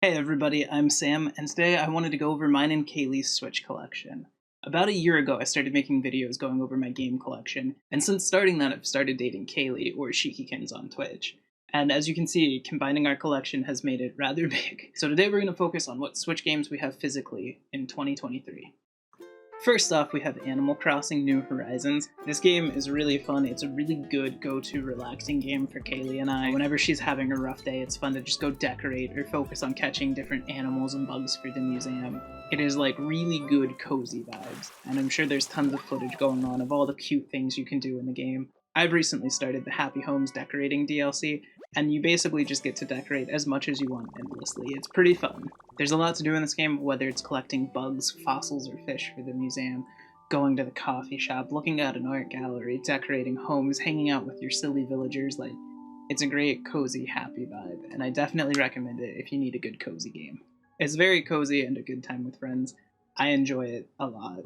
Hey everybody, I'm Sam, and today I wanted to go over mine and Kaylee's Switch collection. About a year ago, I started making videos going over my game collection, and since starting that, I've started dating Kaylee, or Sheikykins on Twitch. And as you can see, combining our collection has made it rather big. So today we're going to focus on what Switch games we have physically in 2023. First off, we have Animal Crossing New Horizons. This game is really fun. It's a really good go-to relaxing game for Kaylee and I. Whenever she's having a rough day, it's fun to just go decorate or focus on catching different animals and bugs for the museum. It is like really good cozy vibes, and I'm sure there's tons of footage going on of all the cute things you can do in the game. I've recently started the Happy Homes decorating DLC, and you basically just get to decorate as much as you want endlessly. It's pretty fun. There's a lot to do in this game, whether it's collecting bugs, fossils, or fish for the museum, going to the coffee shop, looking at an art gallery, decorating homes, hanging out with your silly villagers. It's a great, cozy, happy vibe, and I definitely recommend it if you need a good cozy game. It's very cozy and a good time with friends. I enjoy it a lot.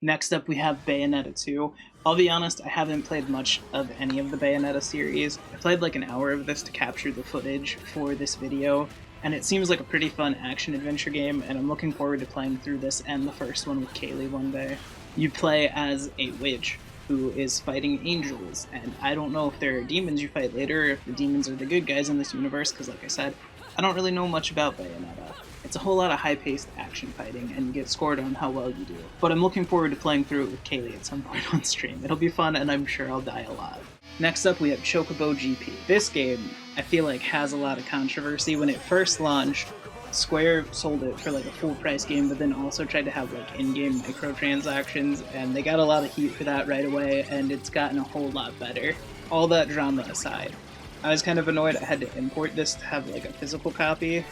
Next up, we have Bayonetta 2. I'll be honest, I haven't played much of any of the Bayonetta series. I played like an hour of this to capture the footage for this video, and it seems like a pretty fun action-adventure game, and I'm looking forward to playing through this and the first one with Kaylee one day. You play as a witch who is fighting angels, and I don't know if there are demons you fight later, or if the demons are the good guys in this universe, because like I said, I don't really know much about Bayonetta. It's a whole lot of high-paced action fighting, and you get scored on how well you do. But I'm looking forward to playing through it with Kaylee at some point on stream. It'll be fun, and I'm sure I'll die a lot. Next up, we have Chocobo GP. This game, I feel like, has a lot of controversy. When it first launched, Square sold it for like a full-price game, but then also tried to have like in-game microtransactions, and they got a lot of heat for that right away, and it's gotten a whole lot better. All that drama aside, I was kind of annoyed I had to import this to have like a physical copy,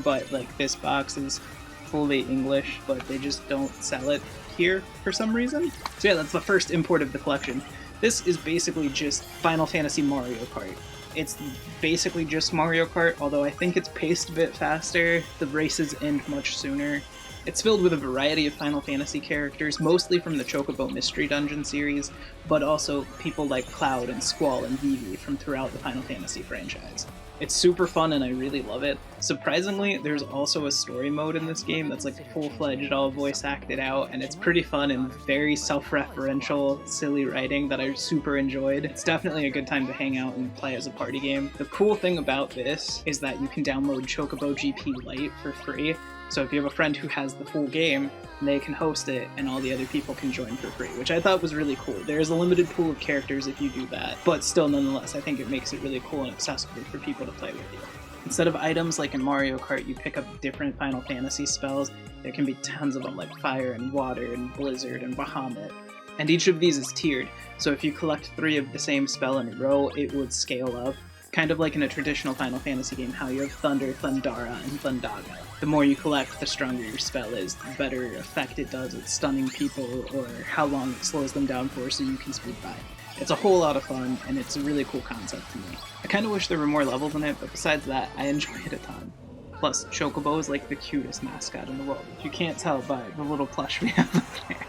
but like this box is fully English, but they just don't sell it here for some reason. So yeah, that's the first import of the collection. This is basically just Final Fantasy Mario Kart. It's basically just Mario Kart, although I think it's paced a bit faster, the races end much sooner. It's filled with a variety of Final Fantasy characters, mostly from the Chocobo Mystery Dungeon series, but also people like Cloud and Squall and Vivi from throughout the Final Fantasy franchise. It's super fun and I really love it. Surprisingly, there's also a story mode in this game that's like full-fledged, all voice acted out, and it's pretty fun and very self-referential, silly writing that I super enjoyed. It's definitely a good time to hang out and play as a party game. The cool thing about this is that you can download Chocobo GP Lite for free, so if you have a friend who has the full game, they can host it and all the other people can join for free, which I thought was really cool. There's a limited pool of characters if you do that, but still nonetheless, I think it makes it really cool and accessible for people to play with you. Instead of items like in Mario Kart, you pick up different Final Fantasy spells. There can be tons of them like Fire and Water and Blizzard and Bahamut. And each of these is tiered, so if you collect 3 of the same spell in a row, it would scale up. Kind of like in a traditional Final Fantasy game, how you have Thunder, Thundara, and Thundaga. The more you collect, the stronger your spell is, the better effect it does at stunning people, or how long it slows them down for so you can speed by. It's a whole lot of fun, and it's a really cool concept to me. I kinda wish there were more levels in it, but besides that, I enjoy it a ton. Plus, Chocobo is like the cutest mascot in the world, if you can't tell by the little plush we have up there.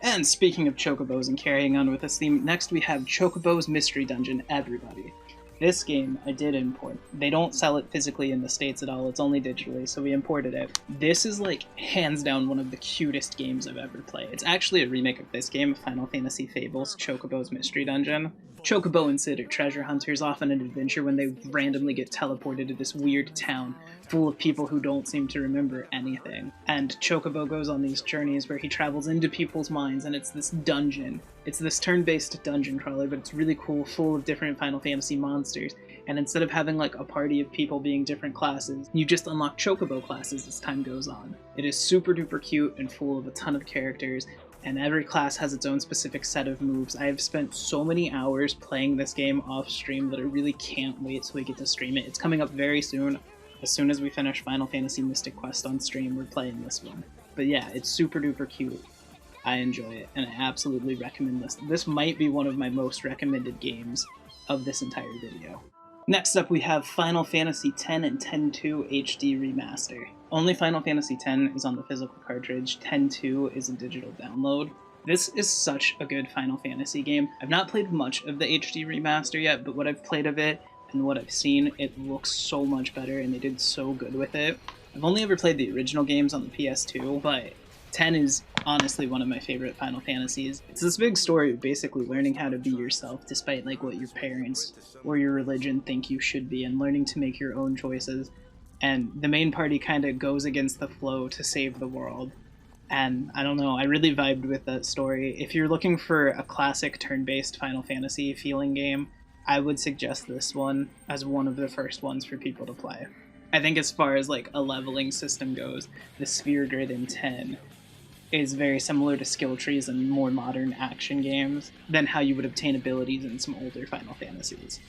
And speaking of Chocobos and carrying on with this theme, next we have Chocobo's Mystery Dungeon Everybody. This game I did import. They don't sell it physically in the States at all, it's only digitally, so we imported it. This is like hands down one of the cutest games I've ever played. It's actually a remake of this game, Final Fantasy Fables, Chocobo's Mystery Dungeon. Chocobo and Sid are treasure hunters off on an adventure when they randomly get teleported to this weird town full of people who don't seem to remember anything. And Chocobo goes on these journeys where he travels into people's minds, and it's this dungeon. It's this turn-based dungeon crawler, but it's really cool, full of different Final Fantasy monsters. And instead of having like a party of people being different classes, you just unlock Chocobo classes as time goes on. It is super duper cute and full of a ton of characters, and every class has its own specific set of moves. I have spent so many hours playing this game off stream that I really can't wait till we get to stream it. It's coming up very soon. As soon as we finish Final Fantasy Mystic Quest on stream, we're playing this one. But yeah, it's super duper cute. I enjoy it, and I absolutely recommend this. This might be one of my most recommended games of this entire video. Next up, we have Final Fantasy X and X-2 HD Remaster. Only Final Fantasy X is on the physical cartridge, X-2 is a digital download. This is such a good Final Fantasy game. I've not played much of the HD Remaster yet, but what I've played of it and what I've seen, it looks so much better and they did so good with it. I've only ever played the original games on the PS2, but 10 is honestly one of my favorite Final Fantasies. It's this big story of basically learning how to be yourself despite like what your parents or your religion think you should be, and learning to make your own choices. And the main party kind of goes against the flow to save the world. And I don't know, I really vibed with that story. If you're looking for a classic turn-based Final Fantasy feeling game, I would suggest this one as one of the first ones for people to play. I think as far as like a leveling system goes, the sphere grid in 10 is very similar to skill trees in more modern action games than how you would obtain abilities in some older Final Fantasies.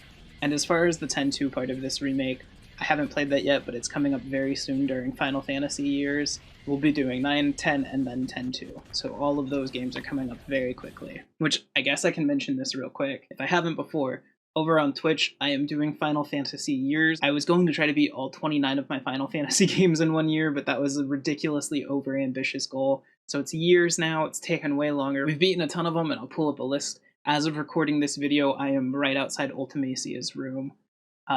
And as far as the 10-2 part of this remake, I haven't played that yet, but it's coming up very soon during Final Fantasy years. We'll be doing 9, 10, and then 10-2. So all of those games are coming up very quickly. Which, I guess I can mention this real quick. If I haven't before, over on Twitch, I am doing Final Fantasy years. I was going to try to beat all 29 of my Final Fantasy games in 1 year, but that was a ridiculously over-ambitious goal. So it's years now, it's taken way longer. We've beaten a ton of them, and I'll pull up a list. As of recording this video, I am right outside Ultimasia's room.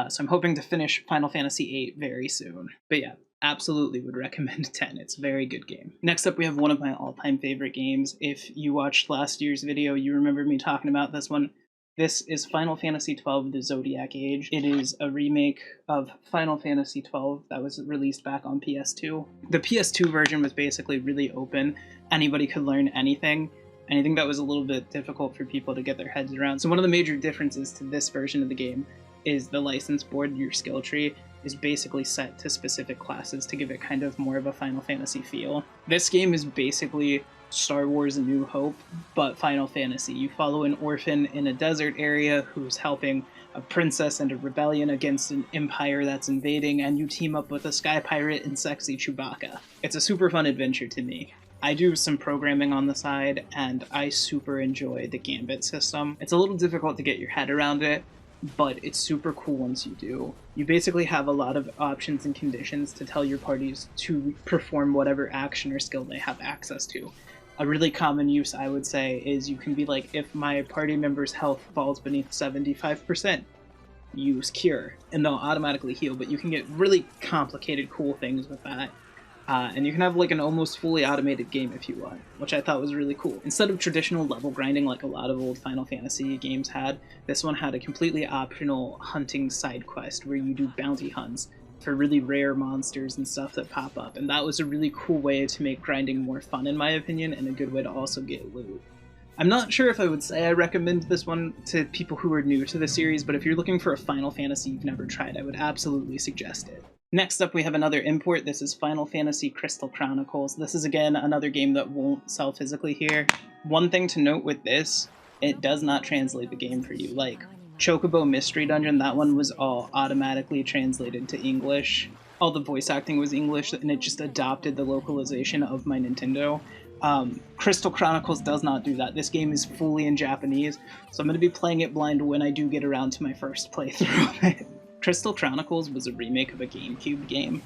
So I'm hoping to finish Final Fantasy VIII very soon. But yeah, absolutely would recommend 10. It's a very good game. Next up, we have one of my all-time favorite games. If you watched last year's video, you remember me talking about this one. This is Final Fantasy XII, The Zodiac Age. It is a remake of Final Fantasy XII that was released back on PS2. The PS2 version was basically really open. Anybody could learn anything. Anything that was a little bit difficult for people to get their heads around. So one of the major differences to this version of the game is the license board. Your skill tree is basically set to specific classes to give it kind of more of a Final Fantasy feel. This game is basically Star Wars A New Hope, but Final Fantasy. You follow an orphan in a desert area who's helping a princess and a rebellion against an empire that's invading, and you team up with a sky pirate and sexy Chewbacca. It's a super fun adventure to me. I do some programming on the side, and I super enjoy the Gambit system. It's a little difficult to get your head around it, but it's super cool once you do. You basically have a lot of options and conditions to tell your parties to perform whatever action or skill they have access to. A really common use, I would say, is you can be like, if my party member's health falls beneath 75%, use Cure, and they'll automatically heal, but you can get really complicated, cool things with that. And you can have like an almost fully automated game if you want, which I thought was really cool. Instead of traditional level grinding like a lot of old Final Fantasy games had, this one had a completely optional hunting side quest where you do bounty hunts for really rare monsters and stuff that pop up, and that was a really cool way to make grinding more fun in my opinion, and a good way to also get loot. I'm not sure if I would say I recommend this one to people who are new to the series, but if you're looking for a Final Fantasy you've never tried, I would absolutely suggest it. Next up, we have another import. This is Final Fantasy Crystal Chronicles. This is, again, another game that won't sell physically here. One thing to note with this, it does not translate the game for you. Like, Chocobo Mystery Dungeon, that one was all automatically translated to English. All the voice acting was English, and it just adopted the localization of my Nintendo. Crystal Chronicles does not do that. This game is fully in Japanese, so I'm going to be playing it blind when I do get around to my first playthrough of it. Crystal Chronicles was a remake of a GameCube game.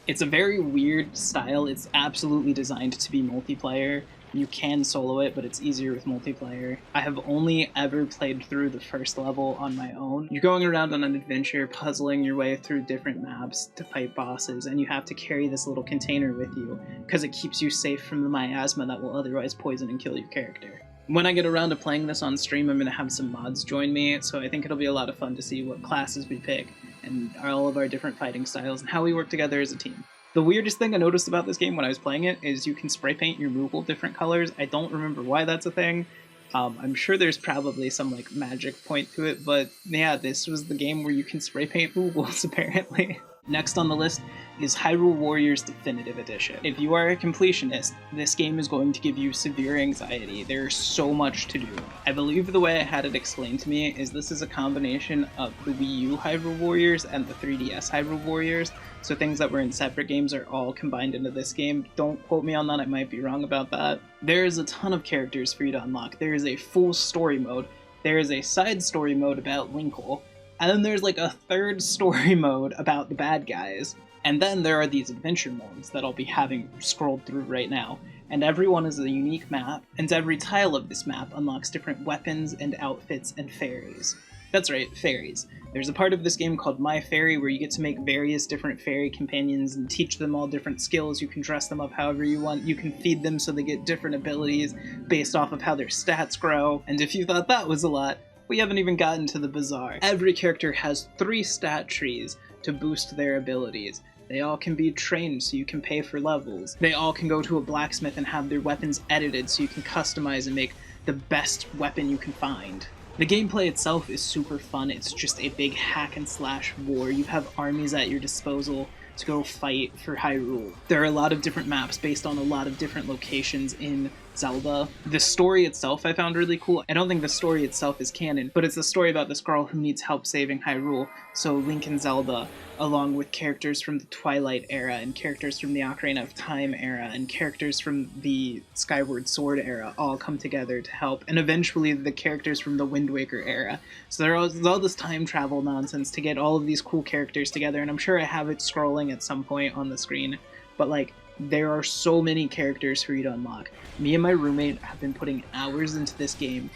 It's a very weird style. It's absolutely designed to be multiplayer. You can solo it, but it's easier with multiplayer. I have only ever played through the first level on my own. You're going around on an adventure, puzzling your way through different maps to fight bosses, and you have to carry this little container with you, because it keeps you safe from the miasma that will otherwise poison and kill your character. When I get around to playing this on stream, I'm going to have some mods join me, so I think it'll be a lot of fun to see what classes we pick, and all of our different fighting styles, and how we work together as a team. The weirdest thing I noticed about this game when I was playing it is you can spray paint your Moogle different colors. I don't remember why that's a thing. I'm sure there's probably some like magic point to it, but yeah, this was the game where you can spray paint Moogles apparently. Next on the list is Hyrule Warriors Definitive Edition. If you are a completionist, this game is going to give you severe anxiety. There's so much to do. I believe the way I had it explained to me is this is a combination of the Wii U Hyrule Warriors and the 3DS Hyrule Warriors, so things that were in separate games are all combined into this game. Don't quote me on that, I might be wrong about that. There is a ton of characters for you to unlock. There is a full story mode. There is a side story mode about Linkle. And then there's like a third story mode about the bad guys. And then there are these adventure modes that I'll be having scrolled through right now. And every one is a unique map, and every tile of this map unlocks different weapons and outfits and fairies. That's right, fairies. There's a part of this game called My Fairy where you get to make various different fairy companions and teach them all different skills. You can dress them up however you want. You can feed them so they get different abilities based off of how their stats grow. And if you thought that was a lot, we haven't even gotten to the bizarre. Every character has 3 stat trees to boost their abilities. They all can be trained so you can pay for levels. They all can go to a blacksmith and have their weapons edited so you can customize and make the best weapon you can find. The gameplay itself is super fun. It's just a big hack and slash war. You have armies at your disposal to go fight for Hyrule. There are a lot of different maps based on a lot of different locations in Zelda. The story itself I found really cool. I don't think the story itself is canon, but it's a story about this girl who needs help saving Hyrule. So Link and Zelda, along with characters from the Twilight era and characters from the Ocarina of Time era and characters from the Skyward Sword era, all come together to help, and eventually the characters from the Wind Waker era. So there's all this time travel nonsense to get all of these cool characters together, and I'm sure I have it scrolling at some point on the screen, but like, there are so many characters for you to unlock. Me and my roommate have been putting hours into this game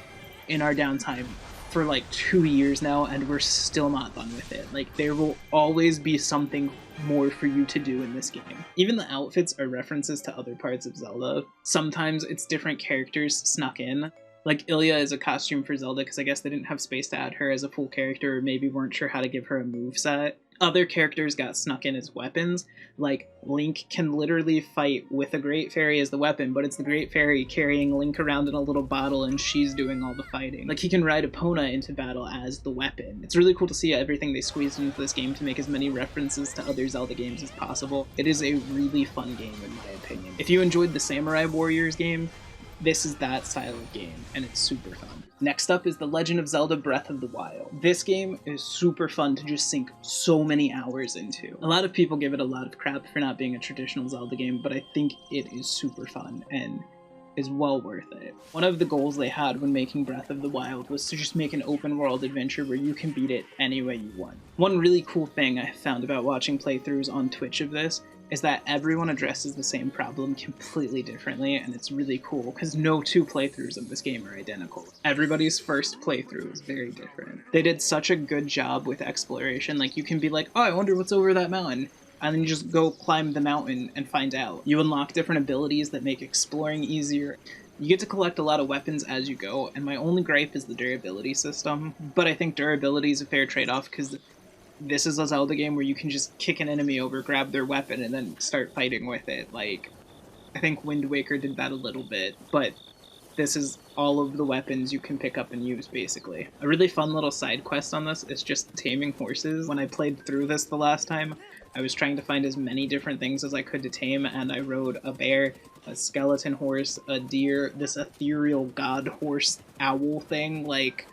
in our downtime for like 2 years now, and we're still not done with it. Like, there will always be something more for you to do in this game. Even the outfits are references to other parts of Zelda. Sometimes it's different characters snuck in. Like, Ilya is a costume for Zelda because I guess they didn't have space to add her as a full character, or maybe weren't sure how to give her a moveset. Other characters got snuck in as weapons. Like, Link can literally fight with a Great Fairy as the weapon, but it's the Great Fairy carrying Link around in a little bottle and she's doing all the fighting. Like, he can ride Epona into battle as the weapon. It's really cool to see everything they squeezed into this game to make as many references to other Zelda games as possible. It is a really fun game in my opinion. If you enjoyed the Samurai Warriors game, this is that style of game, and it's super fun. Next up is The Legend of Zelda Breath of the Wild. This game is super fun to just sink so many hours into. A lot of people give it a lot of crap for not being a traditional Zelda game, but I think it is super fun and is well worth it. One of the goals they had when making Breath of the Wild was to just make an open world adventure where you can beat it any way you want. One really cool thing I found about watching playthroughs on Twitch of this is that everyone addresses the same problem completely differently, and it's really cool because no 2 playthroughs of this game are identical. Everybody's first playthrough is very different. They did such a good job with exploration. Like, you can be like, oh, I wonder what's over that mountain, and then you just go climb the mountain and find out. You unlock different abilities that make exploring easier. You get to collect a lot of weapons as you go, and my only gripe is the durability system, but I think durability is a fair trade-off because this is a Zelda game where you can just kick an enemy over, grab their weapon, and then start fighting with it. Like, I think Wind Waker did that a little bit, but this is all of the weapons you can pick up and use, basically. A really fun little side quest on this is just taming horses. When I played through this the last time, I was trying to find as many different things as I could to tame, and I rode a bear, a skeleton horse, a deer, this ethereal god horse owl thing. Like,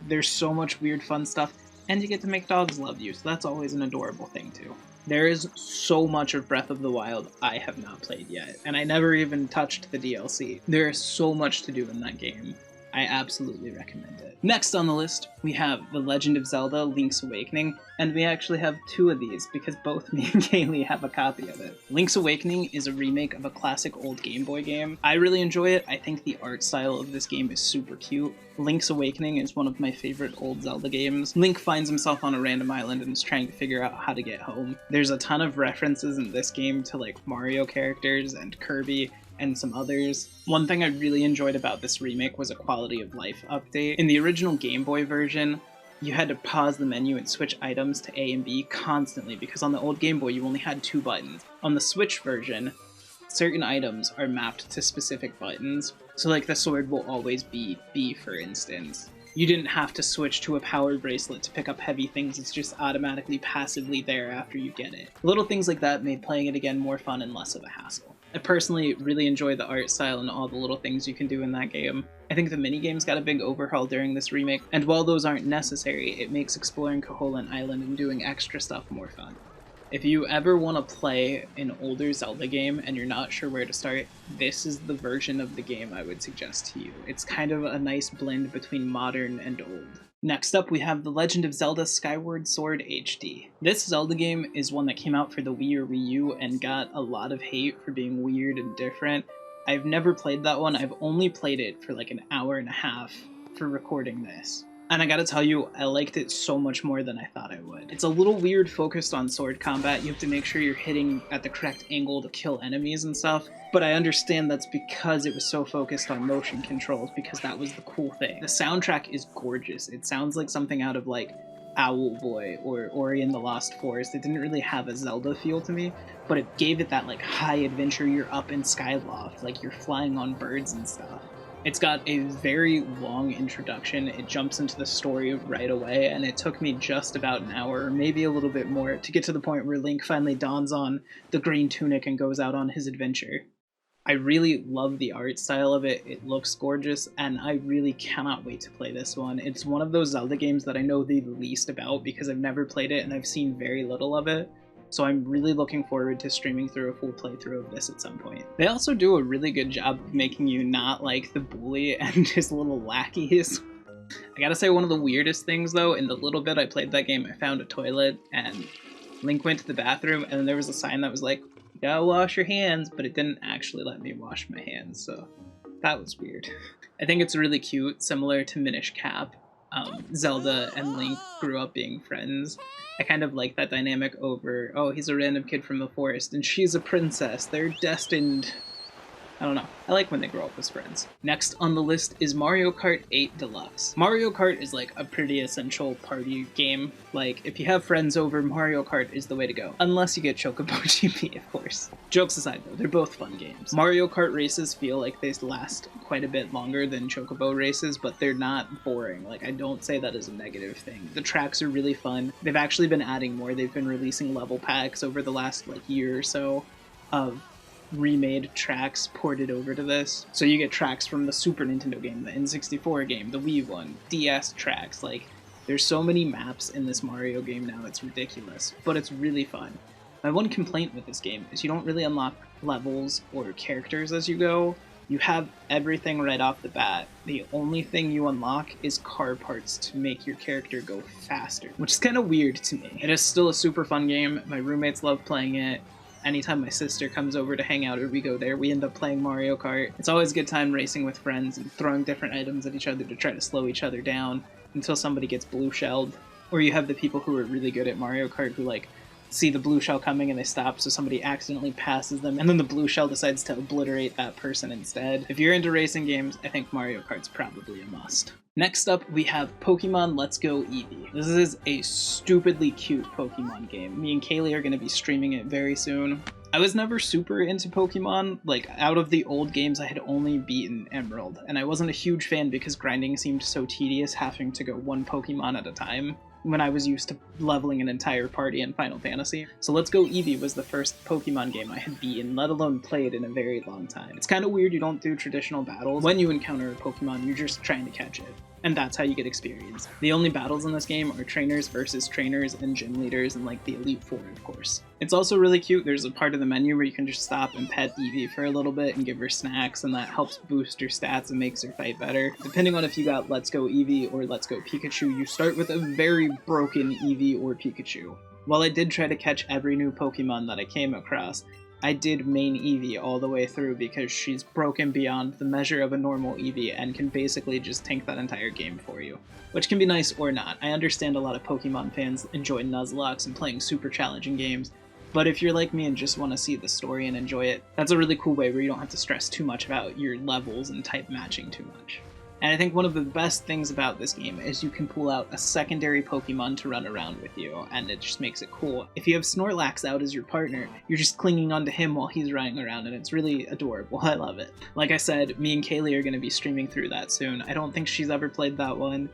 there's so much weird fun stuff. And you get to make dogs love you, so that's always an adorable thing too. There is so much of Breath of the Wild I have not played yet, and I never even touched the DLC. There is so much to do in that game. I absolutely recommend it. Next on the list, we have The Legend of Zelda Link's Awakening, and we actually have 2 of these because both me and Kaylee have a copy of it. Link's Awakening is a remake of a classic old Game Boy game. I really enjoy it. I think the art style of this game is super cute. Link's Awakening is one of my favorite old Zelda games. Link finds himself on a random island and is trying to figure out how to get home. There's a ton of references in this game to like Mario characters and Kirby and some others. One thing I really enjoyed about this remake was a quality of life update. In the original Game Boy version, you had to pause the menu and switch items to A and B constantly because on the old Game Boy you only had 2 buttons. On the Switch version, certain items are mapped to specific buttons. So like the sword will always be B, for instance. You didn't have to switch to a power bracelet to pick up heavy things, it's just automatically passively there after you get it. Little things like that made playing it again more fun and less of a hassle. I personally really enjoy the art style and all the little things you can do in that game. I think the minigames got a big overhaul during this remake, and while those aren't necessary, it makes exploring Koholint Island and doing extra stuff more fun. If you ever want to play an older Zelda game and you're not sure where to start, this is the version of the game I would suggest to you. It's kind of a nice blend between modern and old. Next up, we have The Legend of Zelda Skyward Sword HD. This Zelda game is one that came out for the Wii or Wii U and got a lot of hate for being weird and different. I've never played that one. I've only played it for like an hour and a half for recording this. And I gotta tell you, I liked it so much more than I thought I would. It's a little weird focused on sword combat. You have to make sure you're hitting at the correct angle to kill enemies and stuff. But I understand that's because it was so focused on motion controls, because that was the cool thing. The soundtrack is gorgeous. It sounds like something out of like Owlboy or Ori and the Lost Forest. It didn't really have a Zelda feel to me, but it gave it that like high adventure, you're up in Skyloft, like you're flying on birds and stuff. It's got a very long introduction. It jumps into the story right away, and it took me just about an hour, or maybe a little bit more, to get to the point where Link finally dons on the green tunic and goes out on his adventure. I really love the art style of it. It looks gorgeous, and I really cannot wait to play this one. It's one of those Zelda games that I know the least about because I've never played it and I've seen very little of it. So I'm really looking forward to streaming through a full playthrough of this at some point. They also do a really good job of making you not like the bully and his little lackeys. I gotta say, one of the weirdest things though, in the little bit I played that game, I found a toilet and Link went to the bathroom and then there was a sign that was like, "You gotta wash your hands," but it didn't actually let me wash my hands, so that was weird. I think it's really cute, similar to Minish Cap. Zelda and Link grew up being friends. I kind of like that dynamic over, oh, he's a random kid from the forest and she's a princess. They're destined. I don't know. I like when they grow up as friends. Next on the list is Mario Kart 8 Deluxe. Mario Kart is like a pretty essential party game. Like, if you have friends over, Mario Kart is the way to go. Unless you get Chocobo GP, of course. Jokes aside though, they're both fun games. Mario Kart races feel like they last quite a bit longer than Chocobo races, but they're not boring. Like, I don't say that as a negative thing. The tracks are really fun. They've actually been adding more. They've been releasing level packs over the last like year or so of remade tracks ported over to this. So you get tracks from the Super Nintendo game, the N64 game, the Wii one, DS tracks. Like, there's so many maps in this Mario game now, it's ridiculous, but it's really fun. My one complaint with this game is you don't really unlock levels or characters as you go. You have everything right off the bat. The only thing you unlock is car parts to make your character go faster, which is kind of weird to me. It is still a super fun game. My roommates love playing it. Anytime my sister comes over to hang out or we go there, we end up playing Mario Kart. It's always a good time racing with friends and throwing different items at each other to try to slow each other down until somebody gets blue shelled. Or you have the people who are really good at Mario Kart who like see the blue shell coming and they stop, so somebody accidentally passes them and then the blue shell decides to obliterate that person instead. If you're into racing games, I think Mario Kart's probably a must. Next up, we have Pokemon Let's Go Eevee. This is a stupidly cute Pokemon game. Me and Kaylee are going to be streaming it very soon. I was never super into Pokemon. Like, out of the old games, I had only beaten Emerald, and I wasn't a huge fan because grinding seemed so tedious having to go one Pokemon at a time when I was used to leveling an entire party in Final Fantasy. So Let's Go Eevee was the first Pokemon game I had beaten, let alone played in a very long time. It's kind of weird you don't do traditional battles. When you encounter a Pokemon, you're just trying to catch it. And that's how you get experience. The only battles in this game are trainers versus trainers and gym leaders and like the Elite Four, of course. It's also really cute. There's a part of the menu where you can just stop and pet Eevee for a little bit and give her snacks, and that helps boost her stats and makes her fight better. Depending on if you got Let's Go Eevee or Let's Go Pikachu, you start with a very broken Eevee or Pikachu. While I did try to catch every new Pokemon that I came across, I did main Eevee all the way through because she's broken beyond the measure of a normal Eevee and can basically just tank that entire game for you. Which can be nice or not. I understand a lot of Pokemon fans enjoy Nuzlocke and playing super challenging games, but if you're like me and just want to see the story and enjoy it, that's a really cool way where you don't have to stress too much about your levels and type matching too much. And I think one of the best things about this game is you can pull out a secondary Pokemon to run around with you, and it just makes it cool. If you have Snorlax out as your partner, you're just clinging onto him while he's running around, and it's really adorable. I love it. Like I said, me and Kaylee are going to be streaming through that soon. I don't think she's ever played that one,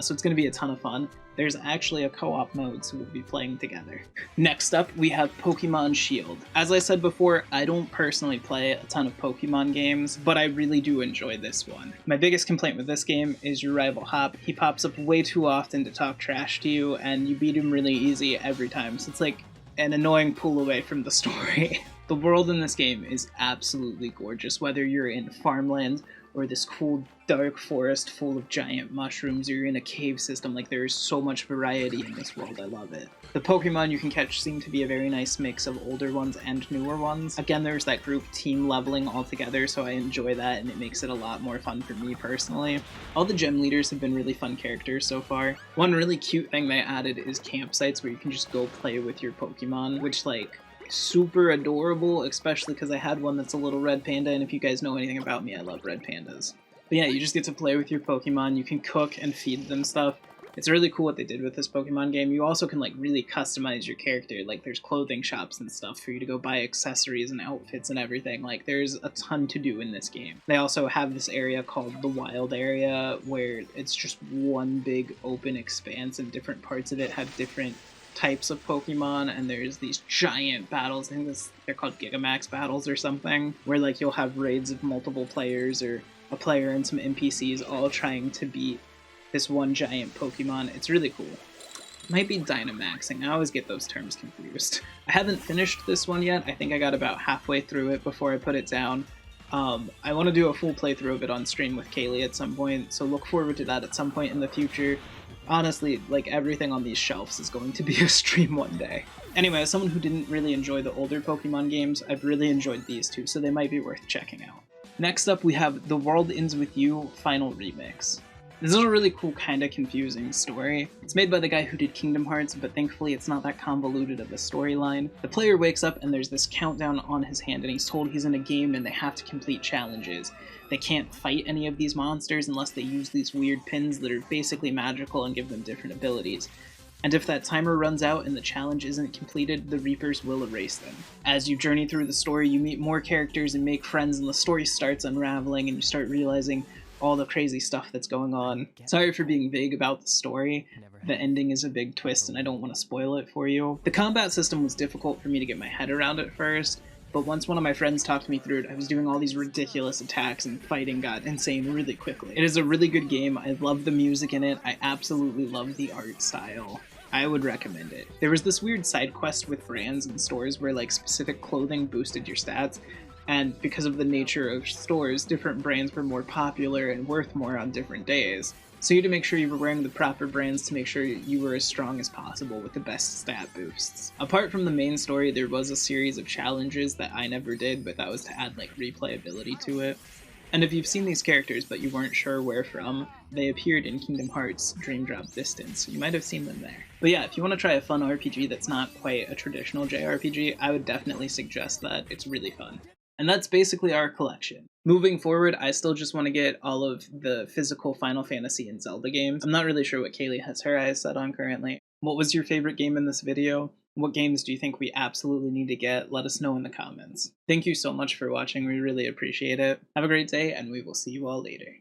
so it's going to be a ton of fun. There's actually a co-op mode, so we'll be playing together. Next up, we have Pokemon Shield. As I said before, I don't personally play a ton of Pokemon games, but I really do enjoy this one. My biggest complaint with this game is your rival Hop. He pops up way too often to talk trash to you, and you beat him really easy every time, so it's like an annoying pull away from the story. The world in this game is absolutely gorgeous, whether you're in farmland or this cool dark forest full of giant mushrooms, or you're in a cave system. Like, there is so much variety in this world. I love it. The Pokemon you can catch seem to be a very nice mix of older ones and newer ones. Again, there's that group team leveling all together, so I enjoy that and it makes it a lot more fun for me personally. All the gym leaders have been really fun characters so far. One really cute thing they added is campsites where you can just go play with your Pokemon, which like super adorable, especially because I had one that's a little red panda, and if you guys know anything about me, I love red pandas. But yeah, you just get to play with your Pokemon, you can cook and feed them stuff. It's really cool what they did with this Pokemon game. You also can like really customize your character. Like there's clothing shops and stuff for you to go buy accessories and outfits and everything. Like there's a ton to do in this game. They also have this area called the Wild Area where it's just one big open expanse and different parts of it have different types of Pokemon, and there's these giant battles. I think they're called Gigamax battles or something, where like you'll have raids of multiple players or a player and some NPCs all trying to beat this one giant Pokemon. It's really cool. Might be Dynamaxing. I always get those terms confused. I haven't finished this one yet. I think I got about halfway through it before I put it down. I want to do a full playthrough of it on stream with Kaylee at some point, so look forward to that at some point in the future. Honestly, like everything on these shelves is going to be a stream one day. Anyway, as someone who didn't really enjoy the older Pokemon games, I've really enjoyed these two, so they might be worth checking out. Next up, we have The World Ends With You Final Remix. This is a really cool, kinda confusing story. It's made by the guy who did Kingdom Hearts, but thankfully it's not that convoluted of a storyline. The player wakes up and there's this countdown on his hand, and he's told he's in a game and they have to complete challenges. They can't fight any of these monsters unless they use these weird pins that are basically magical and give them different abilities. And if that timer runs out and the challenge isn't completed, the Reapers will erase them. As you journey through the story, you meet more characters and make friends, and the story starts unraveling and you start realizing all the crazy stuff that's going on. Sorry for being vague about the story. The ending is a big twist and I don't want to spoil it for you. The combat system was difficult for me to get my head around at first, but once one of my friends talked me through it, I was doing all these ridiculous attacks and fighting got insane really quickly. It is a really good game. I love the music in it. I absolutely love the art style. I would recommend it. There was this weird side quest with brands and stores where like specific clothing boosted your stats, and because of the nature of stores, different brands were more popular and worth more on different days. So you had to make sure you were wearing the proper brands to make sure you were as strong as possible with the best stat boosts. Apart from the main story, there was a series of challenges that I never did, but that was to add like replayability to it. And if you've seen these characters but you weren't sure where from, they appeared in Kingdom Hearts Dream Drop Distance, so you might have seen them there. But yeah, if you want to try a fun RPG that's not quite a traditional JRPG, I would definitely suggest that. It's really fun. And that's basically our collection. Moving forward, I still just want to get all of the physical Final Fantasy and Zelda games. I'm not really sure what Kaylee has her eyes set on currently. What was your favorite game in this video? What games do you think we absolutely need to get? Let us know in the comments. Thank you so much for watching, we really appreciate it. Have a great day, and we will see you all later.